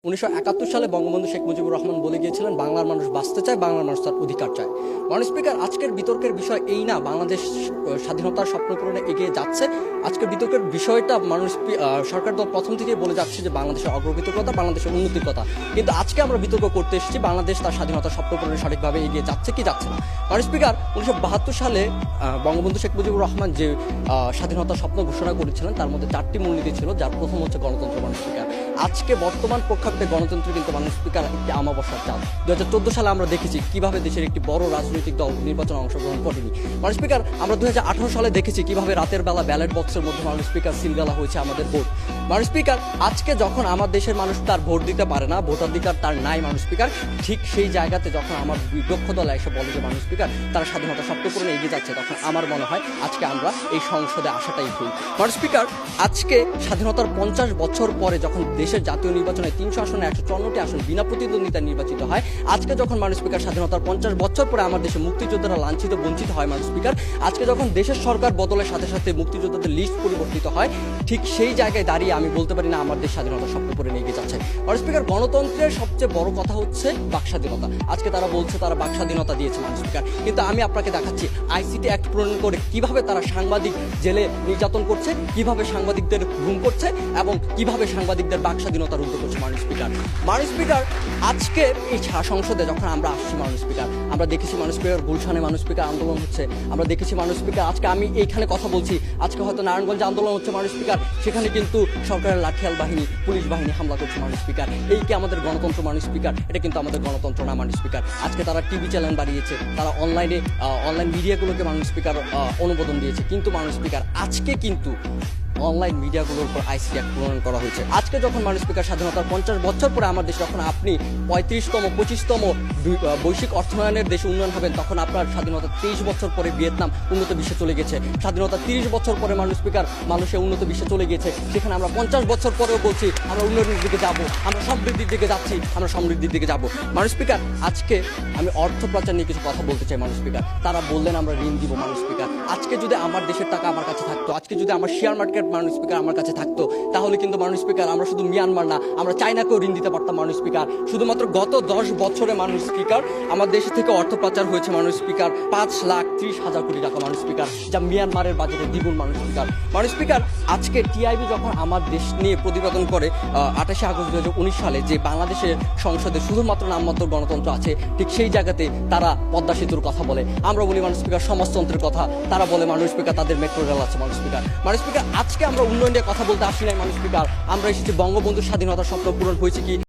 1971 সালে বঙ্গবন্ধু শেখ মুজিবুর রহমান বলে গিয়েছিলেন, বাংলার মানুষ বাঁচতে চায়, বাংলার মানুষ তার অধিকার চায়। মাননীয় স্পিকার, আজকের বিতর্কের বিষয় এই না বাংলাদেশ স্বাধীনতার স্বপ্ন পূরণে এগিয়ে যাচ্ছে। আজকের বিতর্কের বিষয়টা সরকার দল প্রথম থেকেই বলে যাচ্ছে যে বাংলাদেশের অগ্রগতির কথা, বাংলাদেশের উন্নতির কথা। কিন্তু আজকে আমরা বিতর্ক করতে এসেছি বাংলাদেশ তার স্বাধীনতার স্বপ্ন পূরণে সঠিকভাবে এগিয়ে যাচ্ছে কি যাচ্ছে না। মাননীয় স্পিকার, 1972 সালে বঙ্গবন্ধু শেখ মুজিবুর রহমান যে স্বাধীনতার স্বপ্ন ঘোষণা করেছিলেন তার মধ্যে 4টি মূলনীতি ছিল, যার প্রথম হচ্ছে গণতন্ত্র। মাননীয় স্পিকার, আজকে বর্তমান প্রেক্ষাপটে গণতন্ত্র কিন্তু মাননীয় স্পিকার একটি আমাবস্যার চাঁদ। 2014 সালে আমরা দেখেছি কিভাবে দেশের একটি বড় রাজনৈতিক দল নির্বাচনে অংশগ্রহণ করেনি। মাননীয় স্পিকার, আমরা 2018 সালে দেখেছি কিভাবে রাতের বেলা ব্যালট বক্সের মধ্যে মাননীয় স্পিকার সিলগালা হয়েছে আমাদের ভোট। মাননীয় স্পিকার, আজকে যখন আমার দেশের মানুষ তার ভোট দিতে পারে না, ভোটাধিকার তার নাই মাননীয় স্পিকার, ঠিক সেই জায়গাতে যখন আমার বিপক্ষ দল এসে বলে যে মাননীয় স্পিকার তারা স্বাধীনতা স্বপ্ন পূরণে এগিয়ে যাচ্ছে, তখন আমার মনে হয় আজকে আমরা এই সংসদে আসাটাই ভুল। মাননীয় স্পিকার, আজকে স্বাধীনতার 50 বছর পরে যখন দেশের জাতীয় নির্বাচনে 300 আসনে 154টি আসন বিনা প্রতিদ্বন্দ্বিতা নির্বাচিত হয়, আজকে যখন মাননীয় স্পিকার স্বাধীনতার 50 বছর পরে আমার দেশে মুক্তিযোদ্ধারা লাঞ্ছিত বঞ্চিত হয় মাননীয় স্পিকার, আজকে যখন দেশের সরকার বদলের সাথে সাথে মুক্তিযোদ্ধাদের লিস্ট পরিবর্তিত হয়, ঠিক সেই জায়গায় দাঁড়িয়ে আমি বলতে পারি না আমার দেশ স্বাধীনতার স্বপ্ন পূরণে এগিয়ে যাচ্ছে। মাননীয় স্পিকার, গণতন্ত্রের সবচেয়ে বড় কথা হচ্ছে বাক স্বাধীনতা। আজকে তারা বলছে তারা বাক স্বাধীনতা দিয়েছে মাননীয় স্পিকার, কিন্তু আমি আপনাকে দেখাচ্ছি আইসিটি অ্যাক্ট প্রণয়ন করে কিভাবে তারা সাংবাদিক জেলে নির্যাতন করছে, কিভাবে সাংবাদিকদের গুম করছে এবং কিভাবে সাংবাদিকদের বাক স্বাধীনতা রুদ্ধ করছে মাননীয় স্পিকার। মাননীয় স্পিকার, আজকে এই সংসদে যখন আমরা আসছি মাননীয় স্পিকার, আমরা দেখেছি মাননীয় স্পিকার গুলশানে মাননীয় স্পিকার আন্দোলন হচ্ছে, আমরা দেখেছি মাননীয় স্পিকার আজকে আমি এইখানে কথা বলছি, আজকে হয়তো নারায়ণগঞ্জে আন্দোলন হচ্ছে মাননীয় স্পিকার, সেখানে কিন্তু সরকারের লাঠিয়াল বাহিনী পুলিশ বাহিনী হামলা করছে মাননীয় স্পিকার। এই কি আমাদের গণতন্ত্র মাননীয় স্পিকার? এটা কিন্তু আমাদের গণতন্ত্র না মাননীয় স্পিকার। আজকে তারা টিভি চ্যানেল বাড়িয়েছে, তারা অনলাইন মিডিয়াগুলোকে মাননীয় স্পিকার অনুমোদন দিয়েছে, কিন্তু মাননীয় স্পিকার আজকে কিন্তু অনলাইন মিডিয়াগুলোর উপর আইসিটি অ্যাক্ট প্রণয়ন করা হয়েছে। আজকে যখন মাননীয় স্পিকার স্বাধীনতার 50 বছর পরে আমার দেশ, যখন আপনি 25তম বৈশ্বিক অর্থায়নের দেশে উন্নয়ন হবেন, তখন আপনার স্বাধীনতা 23 বছর পরে ভিয়েতনাম উন্নত বিশ্বে চলে গেছে, স্বাধীনতা 30 বছর পরে মাননীয় স্পিকার মানুষের উন্নত বিশ্বে চলে গিয়েছে, সেখানে আমরা 50 বছর পরেও বলছি আমরা উন্নয়নের দিকে যাব, আমরা সমৃদ্ধির দিকে যাচ্ছি, আমরা সমৃদ্ধির দিকে যাব। মাননীয় স্পিকার, আজকে আমি অর্থ পাচার নিয়ে কিছু কথা বলতে চাই মাননীয় স্পিকার। তারা বললেন আমরা ঋণ দিব মাননীয় স্পিকার। আজকে যদি আমার দেশের টাকা আমার কাছে থাকতো, আজকে যদি আমার শেয়ার মার্কেট মাননীয় স্পিকার আমার কাছে থাকতো, তাহলে কিন্তু মাননীয় স্পিকার আমরা শুধু মিয়ানমার না, আমরা চায়নাকেও ঋণ দিতে পারতাম মাননীয় স্পিকার। শুধুমাত্র গত 10 বছরে মাননীয় স্পিকার আমার দেশ থেকে অর্থ পাচার হয়েছে মাননীয় স্পিকার 5,30,000 কোটি টাকা মাননীয় স্পিকার, যা মিয়ানমারের বাজেটে দ্বিগুণ মাননীয় স্পিকার। মাননীয় স্পিকার, আজকে টিআইবি যখন আমার দেশ নিয়ে প্রতিবেদন করে 28 আগস্ট 2019 সালে যে বাংলাদেশের সংসদে শুধুমাত্র নামমাত্র গণতন্ত্র আছে, ঠিক সেই জায়গাতে তারা পদ্মা সেতুর কথা বলে, আমরা বলি মাননীয় স্পিকার সমাজতন্ত্রের কথা, তারা বলে মাননীয় স্পিকার তাদের মেট্রো রেল আছে মাননীয় স্পিকার। মাননীয় স্পিকার, আজকে আমরা উন্নয়ন নিয়ে কথা বলতে আসি নাই মাননীয় স্পিকার, আমরা এসেছি বঙ্গবন্ধুর স্বাধীনতার স্বপ্ন পূরণ হয়েছে কি